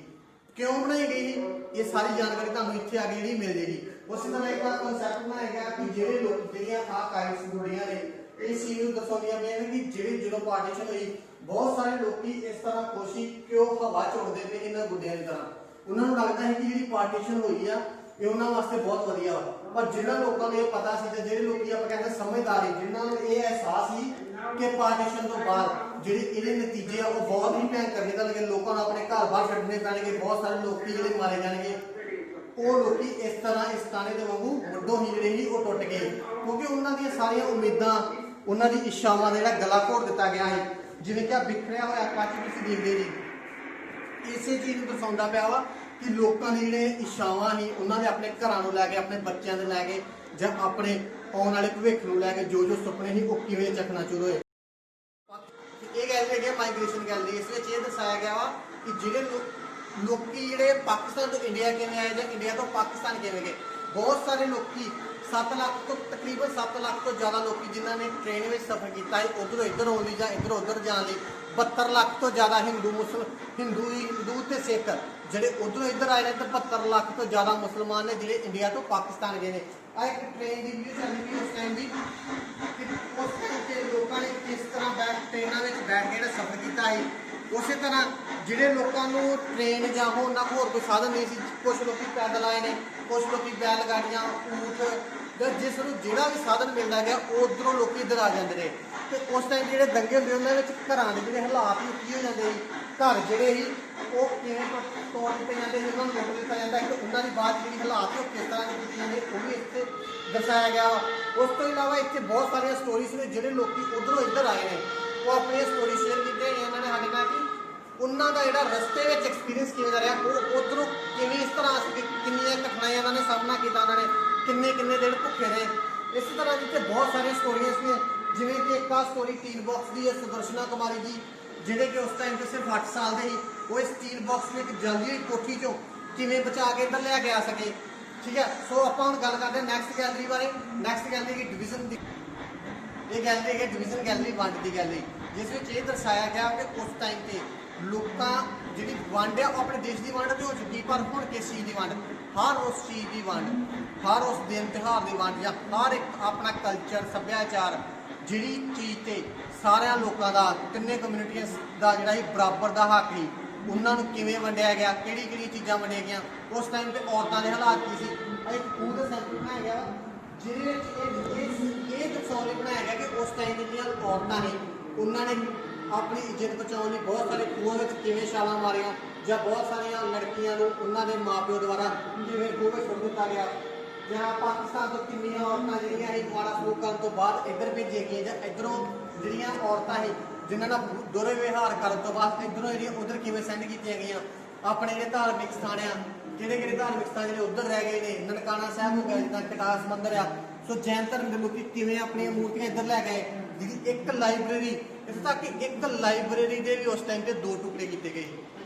ਕਿਉਂ ਬਣਾਈ ਗਈ ਇਹ ਸਾਰੀ ਜਾਣਕਾਰੀ ਤੁਹਾਨੂੰ ਇੱਥੇ ਆ ਕੇ ਜਿਹੜੀ ਮਿਲ ਜੇਗੀ। ਉਸੇ ਤਰ੍ਹਾਂ ਇੱਕ ਵਾਰ ਕਨਸੈਪਟ ਬਣਾਇਆ ਗਿਆ ਕਿ ਜਿਹੜੇ ਲੋਕ ਜਿਹੜੀਆਂ ਕਾਇਸ ਗੁੱਡੀਆਂ ਨੇ ਇਹ ਚੀਜ਼ ਨੂੰ ਦਰਸਾਉਂਦੀਆਂ ਪਈਆਂ ਨੇ ਕਿ ਜਦੋਂ ਪਾਰਟੀਸ਼ਨ ਹੋਈ ਬਹੁਤ ਸਾਰੇ ਲੋਕੀ ਇਸ ਤਰ੍ਹਾਂ ਖੁਸ਼ੀ ਕਿ ਉਹ ਹਵਾ ਝੋੜਦੇ ਪਏ ਇਹਨਾਂ ਗੁੱਡਿਆਂ ਦੀ ਤਰ੍ਹਾਂ। ਉਹਨਾਂ ਨੂੰ ਲੱਗਦਾ ਹੈ ਕਿ ਜਿਹੜੀ ਪਾਰਟੀਸ਼ਨ ਹੋਈ ਆ ਇਹ ਉਹਨਾਂ ਵਾਸਤੇ ਬਹੁਤ ਵਧੀਆ ਵਾ। ਪਰ ਜਿਹਨਾਂ ਲੋਕਾਂ ਨੂੰ ਇਹ ਪਤਾ ਸੀ ਤੇ ਜਿਹੜੇ ਲੋਕੀ ਆਪਾਂ ਕਹਿੰਦੇ ਸਮਝਦਾਰੀ, ਜਿਨ੍ਹਾਂ ਨੂੰ ਇਹ ਅਹਿਸਾਸ ਸੀ ਕਿ ਪਾਰਟੀਸ਼ਨ ਤੋਂ ਬਾਅਦ ਜਿਹੜੇ ਇਹਦੇ ਨਤੀਜੇ ਆ ਉਹ ਬਹੁਤ ਹੀ ਭਿਆਨਕ ਨਿਕਲਣਗੇ, ਲੋਕਾਂ ਨੂੰ ਆਪਣੇ ਘਰ ਬਾਹਰ ਛੱਡਣੇ ਪੈਣਗੇ, ਬਹੁਤ ਸਾਰੇ ਲੋਕੀ ਜਿਹੜੇ ਮਾਰੇ ਜਾਣਗੇ। ਉਹ ਲੋਕੀ ਇਸ ਤਰ੍ਹਾਂ ਇਸ ਤਾਣੇ ਦੇ ਵਾਂਗੂ ਵੱਡੋਂ ਹੀ ਜਿਹੜੇ ਸੀ ਉਹ ਟੁੱਟ ਗਏ, ਕਿਉਂਕਿ ਉਹਨਾਂ ਦੀਆਂ ਸਾਰੀਆਂ ਉਮੀਦਾਂ, ਉਹਨਾਂ ਦੀ ਇੱਛਾਵਾਂ ਦਾ ਜਿਹੜਾ ਗਲਾ ਘੋਟ ਦਿੱਤਾ ਗਿਆ ਹੈ। ਜਿਵੇਂ ਕਿ ਆ ਵਿਖਰਿਆ ਹੋਇਆ ਕੱਚ ਤੁਸੀਂ ਦੇਖਦੇ ਜੀ, ਇਸੇ ਚੀਜ਼ ਨੂੰ ਦਰਸਾਉਂਦਾ ਪਿਆ ਵਾ ਕਿ ਲੋਕਾਂ ਦੇ ਜਿਹੜੇ ਇੱਛਾਵਾਂ ਸੀ ਉਹਨਾਂ ਦੇ ਆਪਣੇ ਘਰਾਂ ਨੂੰ ਲੈ ਕੇ, ਆਪਣੇ ਬੱਚਿਆਂ ਦੇ ਲੈ ਕੇ, ਜਾਂ ਆਪਣੇ ਆਉਣ ਵਾਲੇ ਭਵਿੱਖ ਨੂੰ ਲੈ ਕੇ ਜੋ ਸੁਪਨੇ ਸੀ ਉਹ ਕਿਵੇਂ ਚਕਨਾਚੂਰ ਹੋਏ। ਇਹ ਗੈਲਰੀ ਹੈ ਮਾਈਗ੍ਰੇਸ਼ਨ ਗੈਲਰੀ। ਇਸ ਵਿੱਚ ਇਹ ਦਰਸਾਇਆ ਗਿਆ ਵਾ ਕਿ ਜਿਹੜੇ ਲੋਕੀ ਜਿਹੜੇ ਪਾਕਿਸਤਾਨ ਤੋਂ ਇੰਡੀਆ ਕਿਵੇਂ ਆਏ ਜਾਂ ਇੰਡੀਆ ਤੋਂ ਪਾਕਿਸਤਾਨ ਕਿਵੇਂ ਗਏ। ਬਹੁਤ ਸਾਰੇ ਲੋਕੀ 7 ਲੱਖ ਤੋਂ ਤਕਰੀਬਨ 7 ਲੱਖ ਤੋਂ ਜ਼ਿਆਦਾ ਲੋਕੀ ਜਿਨ੍ਹਾਂ ਨੇ ਟ੍ਰੇਨ ਵਿੱਚ ਸਫ਼ਰ ਕੀਤਾ ਹੈ ਉੱਧਰੋਂ ਇੱਧਰ ਆਉਣ ਲਈ ਜਾਂ ਇੱਧਰੋਂ ਉੱਧਰ ਜਾਣ ਲਈ। 72 ਲੱਖ ਤੋਂ ਜ਼ਿਆਦਾ ਹਿੰਦੂ ਤੇ ਸਿੱਖ ਜਿਹੜੇ ਉੱਧਰੋਂ ਇੱਧਰ ਆਏ ਨੇ, ਤੇ 72 ਲੱਖ ਤੋਂ ਜ਼ਿਆਦਾ ਮੁਸਲਮਾਨ ਨੇ ਜਿਹੜੇ ਇੰਡੀਆ ਤੋਂ ਪਾਕਿਸਤਾਨ ਗਏ ਨੇ। ਆ ਇੱਕ ਟ੍ਰੇਨ ਦੀ ਵੀਡੀਓ ਚੱਲੀ ਵੀ ਉਸ ਟਾਈਮ ਦੀ ਕਿ ਉਸ ਟਾਈਮ 'ਤੇ ਲੋਕਾਂ ਨੇ ਕਿਸ ਤਰ੍ਹਾਂ ਟ੍ਰੇਨਾਂ ਵਿੱਚ ਬੈਠ ਕੇ ਜਿਹੜਾ ਸਫ਼ਰ ਕੀਤਾ ਹੈ। ਉਸੇ ਤਰ੍ਹਾਂ ਜਿਹੜੇ ਲੋਕਾਂ ਨੂੰ ਟ੍ਰੇਨ ਜਾਂ ਉਹਨਾਂ ਕੋਲ ਹੋਰ ਕੋਈ ਸਾਧਨ ਨਹੀਂ ਸੀ, ਕੁਝ ਲੋਕੀ ਪੈਦਲ ਆਏ ਨੇ, ਕੁਝ ਲੋਕੀ ਬੈਲ ਗਾੜੀਆਂ, ਊਠ, ਜਾਂ ਜਿਸ ਨੂੰ ਜਿਹੜਾ ਵੀ ਸਾਧਨ ਮਿਲਦਾ ਗਿਆ ਉੱਧਰੋਂ ਲੋਕੀ ਇੱਧਰ ਆ ਜਾਂਦੇ ਨੇ। ਤੇ ਉਸ ਟਾਈਮ ਜਿਹੜੇ ਦੰਗੇ ਹੁੰਦੇ ਉਹਨਾਂ ਵਿੱਚ ਘਰਾਂ ਦੇ ਜਿਹੜੇ ਹਾਲਾਤ ਵੀ ਕੀ ਹੋ ਜਾਂਦੇ ਸੀ, ਘਰ ਜਿਹੜੇ ਸੀ ਉਹ ਕਿਵੇਂ ਤੋੜ ਦਿੱਤੇ ਜਾਂਦੇ ਸੀ, ਉਹਨਾਂ ਨੂੰ ਲੁੱਟ ਦਿੱਤਾ ਜਾਂਦਾ ਕਿ ਉਹਨਾਂ ਦੀ ਬਾਅਦ ਜਿਹੜੀ ਹਾਲਾਤ ਉਹ ਕਿਸ ਤਰ੍ਹਾਂ ਦੇ ਕੀਤੇ ਜਾਂਦੇ ਉਹ ਵੀ ਇੱਥੇ ਦਰਸਾਇਆ ਗਿਆ। ਉਸ ਤੋਂ ਇਲਾਵਾ ਇੱਥੇ ਬਹੁਤ ਸਾਰੀਆਂ ਸਟੋਰੀਜ਼ ਨੇ ਜਿਹੜੇ ਲੋਕੀ ਉੱਧਰੋਂ ਇੱਧਰ ਆਏ ਨੇ ਉਹ ਆਪਣੀਆਂ ਸਟੋਰੀ ਸ਼ੇਅਰ ਕੀਤੀਆਂ ਹੋਈਆਂ ਇਹਨਾਂ ਨੇ ਸਾਡੇ ਨਾਲ ਕਿ ਉਹਨਾਂ ਦਾ ਜਿਹੜਾ ਰਸਤੇ ਵਿੱਚ ਐਕਸਪੀਰੀਅੰਸ ਕਿਵੇਂ ਦਾ ਰਿਹਾ, ਉਹ ਉੱਧਰੋਂ ਕਿਵੇਂ ਇਸ ਤਰ੍ਹਾਂ ਕਿੰਨੀਆਂ ਘਟਨਾਵਾਂ ਇਹਨਾਂ ਨੇ ਸਾਹਮਣਾ ਕੀਤਾ, ਉਹਨਾਂ ਨੇ ਕਿੰਨੇ ਦਿਨ ਭੁੱਖੇ ਰਹੇ। ਇਸੇ ਤਰ੍ਹਾਂ ਇੱਥੇ ਬਹੁਤ ਸਾਰੀਆਂ ਸਟੋਰੀਆਂ ਨੇ, ਜਿਵੇਂ ਕਿ ਇੱਕ ਆ ਸਟੋਰੀ ਟੀਨ ਬਾਕਸ ਦੀ ਹੈ। ਸੁਦਰਸ਼ਨਾ ਕੁਮਾਰੀ ਜੀ ਜਿਹੜੇ ਕਿ ਉਸ ਟਾਈਮ 'ਤੇ ਸਿਰਫ 8 ਸਾਲ ਦੇ ਸੀ, ਉਹ ਇਸ ਟੀਨ ਬਾਕਸ ਨੂੰ ਇੱਕ ਜਲਦੀ ਹੋਈ ਕੋਠੀ 'ਚੋਂ ਕਿਵੇਂ ਬਚਾ ਕੇ ਇੱਧਰ ਲਿਆ ਕੇ ਆ ਸਕੇ। ਠੀਕ ਹੈ, ਸੋ ਆਪਾਂ ਹੁਣ ਗੱਲ ਕਰਦੇ ਹਾਂ ਨੈਕਸਟ ਗੈਲਰੀ ਬਾਰੇ। ਨੈਕਸਟ ਗੈਲਰੀ ਦੀ ਡਿਵੀਜ਼ਨ ਦੀ ਇਹ ਗੈਲਰੀ ਹੈ ਡਿਵੀਜ਼ਨ ਗੈਲਰੀ ਵੰਡ ਦੀ ਗੈਲਰੀ, ਜਿਸ ਵਿੱਚ ਇਹ ਦਰਸਾਇਆ ਗਿਆ ਕਿ ਉਸ ਟਾਈਮ 'ਤੇ ਲੋਕਾਂ ਜਿਹੜੀ ਵੰਡ ਆ ਉਹ ਆਪਣੇ ਦੇਸ਼ ਦੀ ਵੰਡ ਤੇ ਹੋ ਚੁੱਕੀ, ਪਰ ਹੁਣ ਕਿਸ ਚੀਜ਼ ਦੀ ਵੰਡ, ਹਰ ਉਸ ਚੀਜ਼ ਦੀ ਵੰਡ, ਹਰ ਉਸ ਦਿਨ ਤਿਉਹਾਰ ਦੀ ਵੰਡ, ਜਾਂ ਹਰ ਇੱਕ ਆਪਣਾ ਕਲਚਰ ਸੱਭਿਆਚਾਰ ਜਿਹੜੀ ਚੀਜ਼ ਤੇ ਸਾਰਿਆਂ ਲੋਕਾਂ ਦਾ, ਤਿੰਨੇ ਕਮਿਊਨਿਟੀਆਂ ਦਾ ਜਿਹੜਾ ਹੀ ਬਰਾਬਰ ਦਾ ਹੱਕ ਸੀ, ਉਹਨਾਂ ਨੂੰ ਕਿਵੇਂ ਵੰਡਿਆ ਗਿਆ, ਕਿਹੜੀ ਚੀਜ਼ਾਂ ਵੰਡੀਆਂ ਗਈਆਂ। ਉਸ ਟਾਈਮ ਤੇ ਔਰਤਾਂ ਦੇ ਹਾਲਾਤ ਕੀ ਸੀ। ਇੱਕ ਖੂਹ ਦਾ ਸੈਂਪਲ ਬਣਾਇਆ ਗਿਆ ਜਿਹਦੇ ਵਿੱਚ ਇਹ ਦਰਸਾਉਣ ਲਈ ਬਣਾਇਆ ਗਿਆ ਕਿ ਉਸ ਟਾਈਮ ਜਿਹੜੀਆਂ ਔਰਤਾਂ ਨੇ ਉਹਨਾਂ ਨੇ ਆਪਣੀ ਇੱਜ਼ਤ ਬਚਾਉਣ ਲਈ ਬਹੁਤ ਸਾਰੇ ਖੂਹਾਂ ਵਿੱਚ ਕਿਵੇਂ ਛਾਲਾਂ ਮਾਰੀਆਂ, ਜਾਂ ਬਹੁਤ ਸਾਰੀਆਂ ਲੜਕੀਆਂ ਨੂੰ ਉਹਨਾਂ ਦੇ ਮਾਪਿਓ ਦੁਆਰਾ ਕਿਵੇਂ ਖੂਹ ਵਿੱਚ ਸੁੱਟ ਦਿੱਤਾ ਗਿਆ, ਜਾਂ ਪਾਕਿਸਤਾਨ ਤੋਂ ਕਿੰਨੀਆਂ ਔਰਤਾਂ ਜਿਹੜੀਆਂ ਇਹ ਮਾੜਾ ਸਲੂਕ ਕਰਨ ਤੋਂ ਬਾਅਦ ਇੱਧਰ ਭੇਜੀਆਂ ਗਈਆਂ, ਜਾਂ ਇੱਧਰੋਂ ਜਿਹੜੀਆਂ ਔਰਤਾਂ ਸੀ ਜਿਨ੍ਹਾਂ ਨਾਲ ਦੁਰਵਿਵਹਾਰ ਕਰਨ ਤੋਂ ਬਾਅਦ ਇੱਧਰੋਂ ਜਿਹੜੀਆਂ ਉੱਧਰ ਕਿਵੇਂ ਸੈਂਡ ਕੀਤੀਆਂ ਗਈਆਂ। ਆਪਣੇ ਜਿਹੜੇ ਧਾਰਮਿਕ ਸਥਾਨ ਆ, ਕਿਹੜੇ ਧਾਰਮਿਕ ਸਥਾਨ ਜਿਹੜੇ ਉੱਧਰ ਰਹਿ ਗਏ ਨੇ, ਨਨਕਾਣਾ ਸਾਹਿਬ ਹੋ ਗਿਆ, ਜਿੱਦਾਂ ਕਟਾਸ ਮੰਦਰ ਆ। ਸੋ ਜੈਨ ਧਰਮ ਦੇ ਲੋਕੀ ਕਿਵੇਂ ਆਪਣੀਆਂ ਮੂਰਤੀਆਂ ਇੱਧਰ ਲੈ ਗਏ। ਜਿਹਦੀ ਇੱਕ ਲਾਇਬ੍ਰੇਰੀ, ਇੱਥੋਂ ਤੱਕ ਕਿ ਇੱਕ ਲਾਇਬ੍ਰੇਰੀ ਦੇ ਵੀ ਉਸ ਟਾਈਮ ਤੇ 2 ਟੁਕੜੇ ਕੀਤੇ ਗਏ।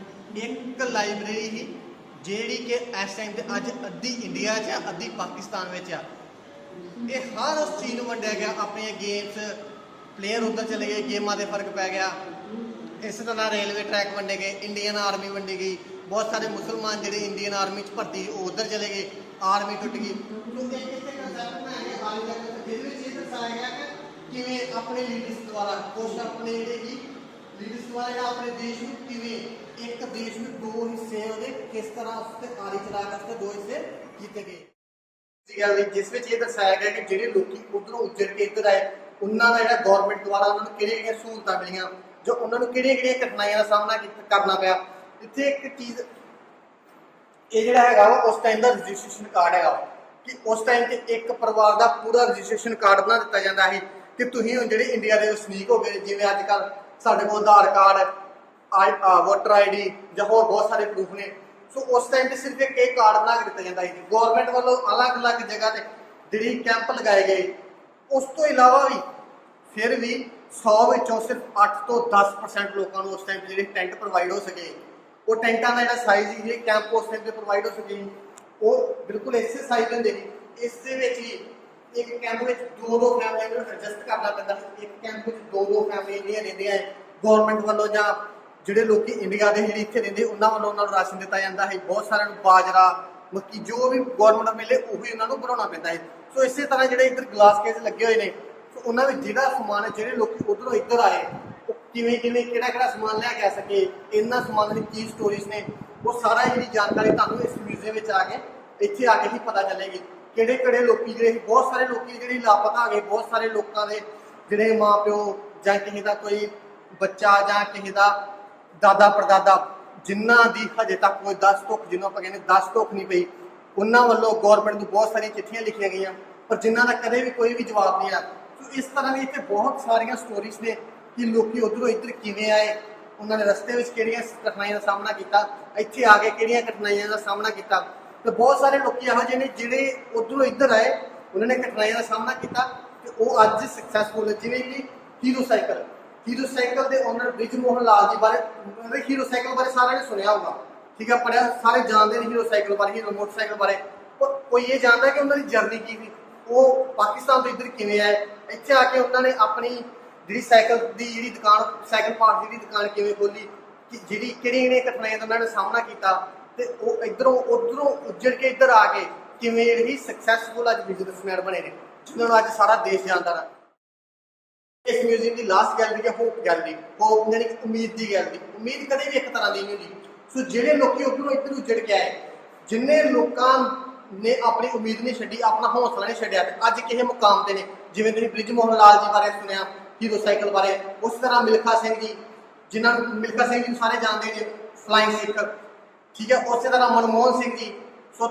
ਇੱਕ ਲਾਇਬ੍ਰੇਰੀ ਹੀ ਜਿਹੜੀ ਕਿ ਇਸ ਟਾਈਮ ਤੇ ਅੱਜ ਅੱਧੀ ਇੰਡੀਆ 'ਚ ਆ, ਅੱਧੀ ਪਾਕਿਸਤਾਨ ਵਿੱਚ ਆ। ਇਹ ਹਰ ਉਸ ਚੀਜ਼ ਨੂੰ ਵੰਡਿਆ ਗਿਆ। ਆਪਣੀਆਂ ਗੇਮਸ, ਪਲੇਅਰ ਉੱਧਰ ਚਲੇ ਗਏ, ਗੇਮਾਂ ਦੇ ਫਰਕ ਪੈ ਗਿਆ। ਇਸ ਤਰ੍ਹਾਂ ਰੇਲਵੇ ਟਰੈਕ ਵੰਡੇ ਗਏ, ਇੰਡੀਅਨ ਆਰਮੀ ਵੰਡੀ ਗਈ। ਬਹੁਤ ਸਾਰੇ ਮੁਸਲਮਾਨ ਜਿਹੜੇ ਇੰਡੀਅਨ ਆਰਮੀ 'ਚ ਭਰਤੀ ਉਹ ਉੱਧਰ ਚਲੇ ਗਏ, ਆਰਮੀ ਟੁੱਟ ਗਈ। ਜਿਹਦੇ ਵਿੱਚ ਇਹ ਦਰਸਾਇਆ ਗਿਆ ਕਿ ਕਿਵੇਂ ਆਪਣੇ ਲੀਡਰਸ ਦੁਆਰਾ ਕੁਛ ਆਪਣੇ ਜਿਹੜੇ ਹੀ ਲੀਡਰਸ ਦੁਆਰਾ ਜਿਹੜਾ ਆਪਣੇ ਦੇਸ਼ ਨੂੰ ਕਿਵੇਂ ਇੱਕ ਦੇਸ਼ ਨੂੰ 2 ਹਿੱਸੇ ਉਹਦੇ ਕਿਸ ਤਰ੍ਹਾਂ ਉਸ ਤੇ ਆਰੀ ਚਲਾ ਕੇ ਉਸ 2 ਹਿੱਸੇ ਕੀਤੇ ਗਏ। ਜਿਸ ਵਿੱਚ ਇਹ ਦਰਸਾਇਆ ਗਿਆ ਕਿ ਜਿਹੜੇ ਲੋਕੀ ਉੱਧਰੋਂ ਉੱਜੜ ਕੇ ਇੱਧਰ ਆਏ ਉਹਨਾਂ ਦਾ ਜਿਹੜਾ ਗੌਰਮੈਂਟ ਦੁਆਰਾ ਉਹਨਾਂ ਨੂੰ ਕਿਹੜੀਆਂ ਸਹੂਲਤਾਂ ਮਿਲੀਆਂ, ਜੋ ਉਹਨਾਂ ਨੂੰ ਕਿਹੜੀਆਂ ਕਠਿਨਾਈਆਂ ਦਾ ਸਾਹਮਣਾ ਕਰਨਾ ਪਿਆ। ਇੱਥੇ ਇੱਕ ਚੀਜ਼ ਇਹ ਜਿਹੜਾ ਹੈਗਾ ਵਾ ਉਸ ਟਾਈਮ ਦਾ ਰਜਿਸਟ੍ਰੇਸ਼ਨ ਕਾਰਡ ਹੈਗਾ ਕਿ ਉਸ ਟਾਈਮ ਤੇ ਇੱਕ ਪਰਿਵਾਰ ਦਾ ਪੂਰਾ ਰਜਿਸਟ੍ਰੇਸ਼ਨ ਕਾਰਡ ਬਣਾ ਦਿੱਤਾ ਜਾਂਦਾ ਹੈ ਕਿ ਤੁਸੀਂ ਹੁਣ ਜਿਹੜੇ ਇੰਡੀਆ ਦੇ ਵਸਨੀਕ ਹੋ ਗਏ, ਜਿਵੇਂ ਅੱਜ ਕੱਲ੍ਹ ਸਾਡੇ ਕੋਲ ਆਧਾਰ ਕਾਰਡ, ਵੋਟਰ ID ਜਾਂ ਹੋਰ ਬਹੁਤ ਸਾਰੇ ਪ੍ਰੂਫ ਨੇ। ਸੋ ਉਸ ਟਾਈਮ ਤੇ ਸਿਰਫ ਇੱਕ ਕਾਰਡ ਬਣਾ ਕੇ ਦਿੱਤਾ ਜਾਂਦਾ ਹੈ। ਗੌਰਮੈਂਟ ਵੱਲੋਂ ਅਲੱਗ-ਅਲੱਗ ਜਗ੍ਹਾ ਤੇ ਜਿਹੜੀ ਕੈਂਪ ਲਗਾਏ ਗਏ। ਉਸ ਤੋਂ ਇਲਾਵਾ ਵੀ ਫਿਰ ਵੀ 100 ਵਿੱਚੋਂ ਸਿਰਫ 8 ਤੋਂ 10% ਲੋਕਾਂ ਨੂੰ ਉਸ ਟਾਈਮ ਤੇ ਜਿਹੜੇ ਟੈਂਟ ਪ੍ਰੋਵਾਈਡ ਹੋ ਸਕੇ। ਉਹ ਟੈਂਟਾਂ ਦਾ ਜਿਹੜਾ ਸਾਈਜ਼ ਸੀ, ਜਿਹੜੇ ਕੈਂਪ ਉਸ ਟਾਈਮ ਤੇ ਪ੍ਰੋਵਾਈਡ ਹੋ ਸਕੇ, ਉਹ ਬਿਲਕੁਲ ਇਸੇ ਸਾਈਜ਼ ਦੇ ਹੁੰਦੇ ਸੀ। ਇਸ ਦੇ ਵਿੱਚ ਹੀ ਇੱਕ ਕੈਂਪ ਵਿੱਚ 2-2 ਫੈਮਲੀਆਂ ਨੂੰ ਐਡਜਸਟ ਕਰਨਾ ਪੈਂਦਾ। ਇੱਕ ਕੈਂਪ ਵਿੱਚ 2-2 ਫੈਮਲੀਆਂ ਜਿਹੜੀਆਂ ਰਹਿੰਦੀਆਂ ਗੌਰਮੈਂਟ ਵੱਲੋਂ ਜਾਂ ਜਿਹੜੇ ਲੋਕੀ ਇੰਡੀਆ ਦੇ ਜਿਹੜੇ ਇੱਥੇ ਰਹਿੰਦੇ ਉਹਨਾਂ ਵੱਲੋਂ ਉਹਨਾਂ ਨੂੰ ਰਾਸ਼ਨ ਦਿੱਤਾ ਜਾਂਦਾ ਹੈ। ਬਹੁਤ ਸਾਰਿਆਂ ਨੂੰ ਬਾਜਰਾ, ਮੱਕੀ, ਜੋ ਵੀ ਗੌਰਮੈਂਟ ਮਿਲੇ ਉਹੀ ਉਹਨਾਂ ਨੂੰ ਬਣਾਉਣਾ ਪੈਂਦਾ ਹੈ। ਸੋ ਇਸੇ ਤਰ੍ਹਾਂ ਜਿਹੜੇ ਇੱਧਰ ਗਲਾਸ ਕੇਸ ਲੱਗੇ ਹੋਏ ਨੇ, ਸੋ ਉਹਨਾਂ ਵਿੱਚ ਜਿਹੜਾ ਸਮਾਨ ਹੈ, ਜਿਹੜੇ ਲੋਕੀ ਉੱਧਰੋਂ ਇੱਧਰ ਆਏ ਉਹ ਕਿਵੇਂ ਕਿਹੜਾ ਸਮਾਨ ਲੈ ਕੇ ਆ ਸਕੇ, ਇਹਨਾਂ ਸਮਾਨਾਂ ਦੀ ਕੀ ਸਟੋਰੀਜ਼ ਨੇ, ਉਹ ਸਾਰਾ ਜਿਹੜੀ ਜਾਣਕਾਰੀ ਤੁਹਾਨੂੰ ਇਸ ਮਿਊਜ਼ੀਅਮ ਵਿੱਚ ਆ ਕੇ ਇੱਥੇ ਆ ਕੇ ਹੀ ਪਤਾ ਚੱਲੇਗੀ। ਕਿਹੜੇ ਲੋਕੀ ਜਿਹੜੇ ਬਹੁਤ ਸਾਰੇ ਲੋਕੀ ਜਿਹੜੇ ਲਾਪਤਾ ਹੋ ਗਏ, ਬਹੁਤ ਸਾਰੇ ਲੋਕਾਂ ਦੇ ਜਿਹੜੇ ਮਾਂ ਪਿਓ ਜਾਂ ਕਿਸੇ ਦਾ ਕੋਈ ਬੱਚਾ ਜਾਂ ਕਿਸੇ ਦਾ ਦਾਦਾ ਪੜਦਾਦਾ ਜਿਨ੍ਹਾਂ ਦੀ ਹਜੇ ਤੱਕ ਕੋਈ 10 ਤੁੱਕ, ਜਿਹਨੂੰ ਆਪਾਂ ਕਹਿੰਦੇ 10 ਤੁੱਕ ਨਹੀਂ ਪਈ, ਉਹਨਾਂ ਵੱਲੋਂ ਗੌਰਮੈਂਟ ਨੂੰ ਬਹੁਤ ਸਾਰੀਆਂ ਚਿੱਠੀਆਂ ਲਿਖੀਆਂ ਗਈਆਂ, ਪਰ ਜਿਨ੍ਹਾਂ ਦਾ ਕਦੇ ਵੀ ਕੋਈ ਵੀ ਜਵਾਬ ਨਹੀਂ ਆਇਆ। ਸੋ ਇਸ ਤਰ੍ਹਾਂ ਦੀ ਇੱਥੇ ਬਹੁਤ ਸਾਰੀਆਂ ਸਟੋਰੀਜ਼ ਨੇ ਕਿ ਲੋਕੀ ਉੱਧਰੋਂ ਇੱਧਰ ਕਿਵੇਂ ਆਏ, ਉਹਨਾਂ ਨੇ ਰਸਤੇ ਵਿੱਚ ਕਿਹੜੀਆਂ ਕਠਿਨਾਈਆਂ ਦਾ ਸਾਹਮਣਾ ਕੀਤਾ, ਇੱਥੇ ਆ ਕੇ ਕਿਹੜੀਆਂ ਕਠਿਨਾਈਆਂ ਦਾ ਸਾਹਮਣਾ ਕੀਤਾ। ਤੇ ਬਹੁਤ ਸਾਰੇ ਲੋਕੀ ਇਹੋ ਜਿਹੇ ਨੇ ਜਿਹੜੇ ਉੱਧਰੋਂ ਇੱਧਰ ਆਏ, ਉਹਨਾਂ ਨੇ ਕਠਿਨਾਈਆਂ ਦਾ ਸਾਹਮਣਾ ਕੀਤਾ ਤੇ ਉਹ ਅੱਜ ਸਕਸੈਸਫੁਲ। ਜਿਵੇਂ ਕਿ ਹੀਰੋ ਸਾਈਕਲ ਦੇ ਓਨਰ ਬ੍ਰਿਜ ਮੋਹਨ ਲਾਲ ਜੀ ਬਾਰੇ, ਹੀਰੋ ਸਾਈਕਲ ਬਾਰੇ ਸਾਰਿਆਂ ਨੇ ਸੁਣਿਆ ਹੋਊਗਾ, ਠੀਕ ਹੈ, ਪੜਿਆ, ਸਾਰੇ ਜਾਣਦੇ ਨੇ ਹੀਰੋ ਸਾਈਕਲ ਬਾਰੇ, ਹੀਰੋ ਮੋਟਰਸਾਈਕਲ ਬਾਰੇ। ਪਰ ਕੋਈ ਇਹ ਜਾਣਦਾ ਕਿ ਉਹਨਾਂ ਦੀ ਜਰਨੀ ਕੀ ਸੀ, ਉਹ ਪਾਕਿਸਤਾਨ ਤੋਂ ਇੱਧਰ ਕਿਵੇਂ ਆਏ, ਇੱਥੇ ਆ ਕੇ ਉਹਨਾਂ ਨੇ ਆਪਣੀ ਜਿਹੜੀ ਸਾਈਕਲ ਦੀ ਜਿਹੜੀ ਦੁਕਾਨ, ਸਾਈਕਲ ਪਾਰਟ ਦੀ ਦੁਕਾਨ ਕਿਵੇਂ ਖੋਲੀ, ਕਿ ਜਿਹੜੀ ਕਿਹੜੀਆਂ ਕਠਿਨਾਈਆਂ ਦਾ ਉਹਨਾਂ ਨੇ ਸਾਹਮਣਾ ਕੀਤਾ, ਤੇ ਉਹ ਇੱਧਰੋਂ ਉੱਧਰੋਂ ਉੱਜੜ ਕੇ ਇੱਧਰ ਆ ਕੇ ਕਿਵੇਂ ਜਿਹੜੀ ਸਕਸੈਸਫੁਲ ਅੱਜ ਬਿਜ਼ਨਸਮੈਨ ਬਣੇ ਨੇ, ਜਿਨ੍ਹਾਂ ਨੂੰ ਅੱਜ ਸਾਰਾ ਦੇਸ਼ ਜਾਣਦਾ ਹੈ। ਇਸ ਮਿਊਜ਼ੀਅਮ ਦੀ ਲਾਸਟ ਗੈਲਰੀ ਹੈ ਹੋਪ ਗੈਲਰੀ। ਹੋਪ ਯਾਨੀ ਕਿ ਉਮੀਦ ਦੀ ਗੈਲਰੀ। ਉਮੀਦ ਕਦੇ ਵੀ ਇੱਕ ਤਰ੍ਹਾਂ ਦੀ ਨਹੀਂ ਹੁੰਦੀ। ਸੋ ਜਿਹੜੇ ਲੋਕੀ ਉੱਧਰੋਂ ਇੱਧਰ ਉੱਜੜ ਕੇ ਆਏ, ਜਿੰਨੇ ਲੋਕਾਂ ਨੇ ਆਪਣੀ ਉਮੀਦ ਨਹੀਂ ਛੱਡੀ, ਆਪਣਾ ਹੌਸਲਾ ਨਹੀਂ ਛੱਡਿਆ, ਅੱਜ ਕਿਸੇ ਮੁਕਾਮ ਤੇ ਨੇ। ਜਿਵੇਂ ਤੁਸੀਂ ਬ੍ਰਿਜ ਮੋਹਨ ਲਾਲ ਜੀ ਬਾਰੇ ਸੁਣਿਆ, ਹੀਰੋ ਸਾਈਕਲ ਬਾਰੇ, ਉਸ ਤਰ੍ਹਾਂ ਮਿਲਖਾ ਸਿੰਘ ਜੀ, ਜਿਨ੍ਹਾਂ ਨੂੰ ਮਿਲਖਾ ਸਿੰਘ ਜੀ ਨੂੰ ਸਾਰੇ ਜਾਣਦੇ ਨੇ, ਫਲਾਈਂਗ ਸਿੱਖ, ਠੀਕ ਹੈ। ਉਸੇ ਤਰ੍ਹਾਂ ਮਨਮੋਹਨ ਸਿੰਘ ਜੀ,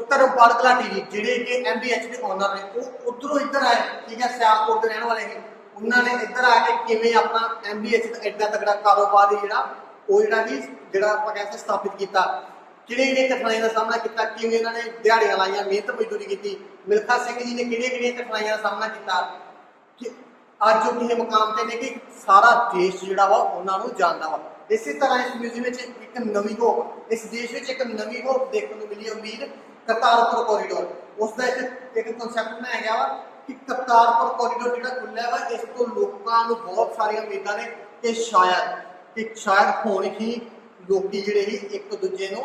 ਧਰਮਪਾਲ ਗੁਲਾਟੀ ਜੀ, ਜਿਹੜੇ ਕਿ MBH ਦੇ ਓਨਰ ਨੇ, ਉਹ ਉੱਧਰੋਂ ਇੱਧਰ ਆਏ, ਠੀਕ ਹੈ, ਸਿਆਲਕੋਟ ਦੇ ਰਹਿਣ ਵਾਲੇ ਨੇ। ਉਹਨਾਂ ਨੇ ਇੱਧਰ ਆ ਕੇ ਕਿਵੇਂ ਆਪਣਾ MBH ਦਾ ਐਡਾ ਤਗੜਾ ਕਾਰੋਬਾਰ ਜਿਹੜਾ ਆਪਾਂ ਕਹਿੰਦੇ ਸਥਾਪਿਤ ਕੀਤਾ, ਕਿਹੜੇ ਕਠਿਨਾਈਆਂ ਦਾ ਸਾਹਮਣਾ ਕੀਤਾ, ਕਿਵੇਂ ਇਹਨਾਂ ਨੇ ਦਿਹਾੜੀਆਂ ਲਾਈਆਂ, ਮਿਹਨਤ ਮਜ਼ਦੂਰੀ ਕੀਤੀ। ਮਿਲਖਾ ਸਿੰਘ ਜੀ ਨੇ ਕਿਹੜੀਆਂ ਕਠਿਨਾਈਆਂ ਦਾ ਸਾਹਮਣਾ ਕੀਤਾ ਕਿ ਅੱਜ ਉਹ ਕਿਸੇ ਮੁਕਾਮ ਤੇ ਨੇ ਕਿ ਸਾਰਾ ਦੇਸ਼ ਜਿਹੜਾ ਵਾ ਉਹਨਾਂ ਨੂੰ ਜਾਣਦਾ ਵਾ। ਇਸੇ ਤਰ੍ਹਾਂ ਇਸ ਮਿਊਜ਼ੀਅਮ ਵਿੱਚ ਇੱਕ ਨਵੀਂ ਹੋਪ, ਇਸ ਦੇਸ਼ ਵਿੱਚ ਇੱਕ ਨਵੀਂ ਹੋਪ ਦੇਖਣ ਨੂੰ ਮਿਲੀ। ਉਮੀਦ ਕਰਤਾਰਪੁਰ ਕੋਰੀਡੋਰ, ਉਸ ਦਾ ਇੱਕ ਕਨਸੈਪਟ ਬਣਾਇਆ ਗਿਆ ਵਾ ਕਿ ਕਰਤਾਰਪੁਰ ਕੋਰੀਡੋਰ ਜਿਹੜਾ ਖੁੱਲਿਆ ਵਾ, ਇਸ ਤੋਂ ਲੋਕਾਂ ਨੂੰ ਬਹੁਤ ਸਾਰੀਆਂ ਉਮੀਦਾਂ ਨੇ ਕਿ ਸ਼ਾਇਦ ਹੁਣ ਹੀ ਲੋਕੀ ਜਿਹੜੇ ਹੀ ਇੱਕ ਦੂਜੇ ਨੂੰ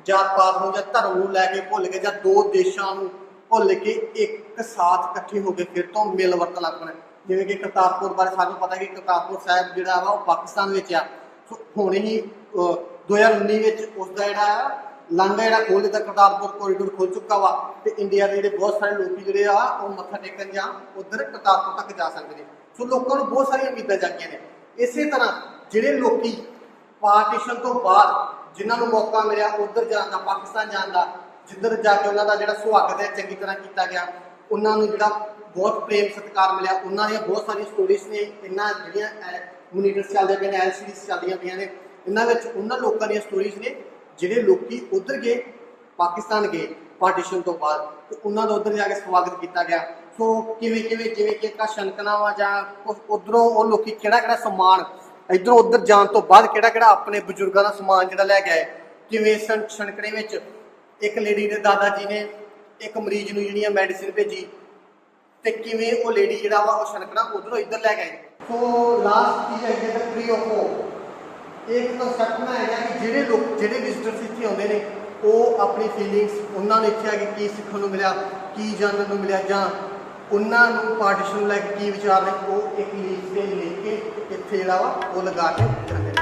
ਜਾਤ ਪਾਤ ਨੂੰ ਜਾਂ ਧਰਮ ਨੂੰ ਲੈ ਕੇ ਭੁੱਲ ਕੇ, ਜਾਂ ਦੋ ਦੇਸ਼ਾਂ ਨੂੰ ਭੁੱਲ ਕੇ ਇੱਕ ਸਾਥ ਇਕੱਠੇ ਹੋ ਕੇ ਫਿਰ ਤੋਂ ਮਿਲ ਵਰਤਣ ਲੱਗ ਪੈਣਾ। ਜਿਵੇਂ ਕਿ ਕਰਤਾਰਪੁਰ ਬਾਰੇ ਸਾਨੂੰ ਪਤਾ ਕਿ ਕਰਤਾਰਪੁਰ ਸਾਹਿਬ ਜਿਹੜਾ ਵਾ ਉਹ ਪਾਕਿਸਤਾਨ ਵਿੱਚ ਆ। ਹੁਣੇ ਹੀ 2019 ਵਿੱਚ ਉਸ ਦਾ ਜਿਹੜਾ ਲਾਂਘਾ ਜਿਹੜਾ ਖੋਲ੍ਹ ਦਿੱਤਾ, ਕਰਤਾਰਪੁਰ ਕੋਰੀਡੋਰ ਖੁੱਲ ਚੁੱਕਾ ਵਾ, ਤੇ ਇੰਡੀਆ ਦੇ ਜਿਹੜੇ ਬਹੁਤ ਸਾਰੇ ਲੋਕੀ ਜਿਹੜੇ ਆ ਉਹ ਮੱਥਾ ਟੇਕਣ ਜਾਂ ਉੱਧਰ ਕਰਤਾਰਪੁਰ ਤੱਕ ਜਾ ਸਕਦੇ ਨੇ। ਸੋ ਲੋਕਾਂ ਨੂੰ ਬਹੁਤ ਸਾਰੀਆਂ ਉਮੀਦਾਂ ਜਾਗੀਆਂ ਨੇ। ਇਸੇ ਤਰ੍ਹਾਂ ਜਿਹੜੇ ਲੋਕੀ ਪਾਰਟੀਸ਼ਨ ਤੋਂ ਬਾਅਦ ਜਿਨ੍ਹਾਂ ਨੂੰ ਮੌਕਾ ਮਿਲਿਆ ਉੱਧਰ ਜਾਣ ਦਾ, ਪਾਕਿਸਤਾਨ ਜਾਣ ਦਾ, ਜਿੱਧਰ ਜਾ ਕੇ ਉਹਨਾਂ ਦਾ ਜਿਹੜਾ ਸੁਆਗਤ ਹੈ ਚੰਗੀ ਤਰ੍ਹਾਂ ਕੀਤਾ ਗਿਆ, ਉਹਨਾਂ ਨੂੰ ਜਿਹੜਾ ਬਹੁਤ ਪ੍ਰੇਮ ਸਤਿਕਾਰ ਮਿਲਿਆ, ਉਹਨਾਂ ਦੀਆਂ ਬਹੁਤ ਸਾਰੀਆਂ ਸਟੋਰੀਜ਼ ਨੇ। ਇਹਨਾਂ ਜਿਹੜੀਆਂ ਮੋਨੀਟਰਸ ਚੱਲਦੇ ਪਏ ਨੇ, LCDs ਚੱਲਦੀਆਂ ਪਈਆਂ ਨੇ, ਇਹਨਾਂ ਵਿੱਚ ਉਹਨਾਂ ਲੋਕਾਂ ਦੀਆਂ ਸਟੋਰੀਜ਼ ਨੇ ਜਿਹੜੇ ਲੋਕੀ ਉੱਧਰ ਗਏ, ਪਾਕਿਸਤਾਨ ਗਏ ਪਾਰਟੀਸ਼ਨ ਤੋਂ ਬਾਅਦ, ਤੇ ਉਹਨਾਂ ਦਾ ਉੱਧਰ ਜਾ ਕੇ ਸਵਾਗਤ ਕੀਤਾ ਗਿਆ। ਸੋ ਕਿਵੇਂ ਜਿਵੇਂ ਕਿ ਸ਼ਨਕਨਾ ਵਾ, ਜਾਂ ਉੱਧਰੋਂ ਉਹ ਲੋਕੀ ਕਿਹੜਾ ਸਮਾਨ ਇੱਧਰੋਂ ਉੱਧਰ ਜਾਣ ਤੋਂ ਬਾਅਦ ਕਿਹੜਾ ਆਪਣੇ ਬਜ਼ੁਰਗਾਂ ਦਾ ਸਮਾਨ ਜਿਹੜਾ ਲੈ ਕੇ ਆਏ। ਕਿਵੇਂ ਸ਼ਨਕਨੇ ਵਿੱਚ ਇੱਕ ਲੇਡੀ ਦੇ ਦਾਦਾ ਜੀ ਨੇ ਇੱਕ ਮਰੀਜ਼ ਨੂੰ ਜਿਹੜੀਆਂ ਮੈਡੀਸਿਨ ਭੇਜੀ, ਤੇ ਕਿਵੇਂ ਉਹ ਲੇਡੀ ਜਿਹੜਾ ਵਾ ਉਹ ਸ਼ਨਕਨਾ ਉੱਧਰੋਂ ਇੱਧਰ ਲੈ ਕੇ ਆਏ। ਸੋ ਲਾਸਟ ਚੀਜ਼ ਹੈ ਟ੍ਰੀ ਆਫ ਹੋਪ। ਇੱਕ ਕਨਸੈਪਟ ਬਣਾਇਆ ਗਿਆ ਕਿ ਜਿਹੜੇ ਵਿਜ਼ਿਟਰਸ ਇੱਥੇ ਆਉਂਦੇ ਨੇ, ਉਹ ਆਪਣੀ ਫੀਲਿੰਗਸ, ਉਹਨਾਂ ਨੂੰ ਇੱਥੇ ਆ ਕੇ ਕੀ ਸਿੱਖਣ ਨੂੰ ਮਿਲਿਆ, ਕੀ ਜਾਣਨ ਨੂੰ ਮਿਲਿਆ, ਜਾਂ ਉਹਨਾਂ ਨੂੰ ਪਾਰਟੀਸ਼ਨ ਨੂੰ ਲੈ ਕੇ ਕੀ ਵਿਚਾਰ ਨੇ, ਉਹ ਇੱਕ ਲੀਫ ਤੇ ਲਿਖ ਕੇ ਇੱਥੇ ਜਿਹੜਾ ਵਾ ਉਹ ਲਗਾ ਕੇ ਰੱਖਦੇ।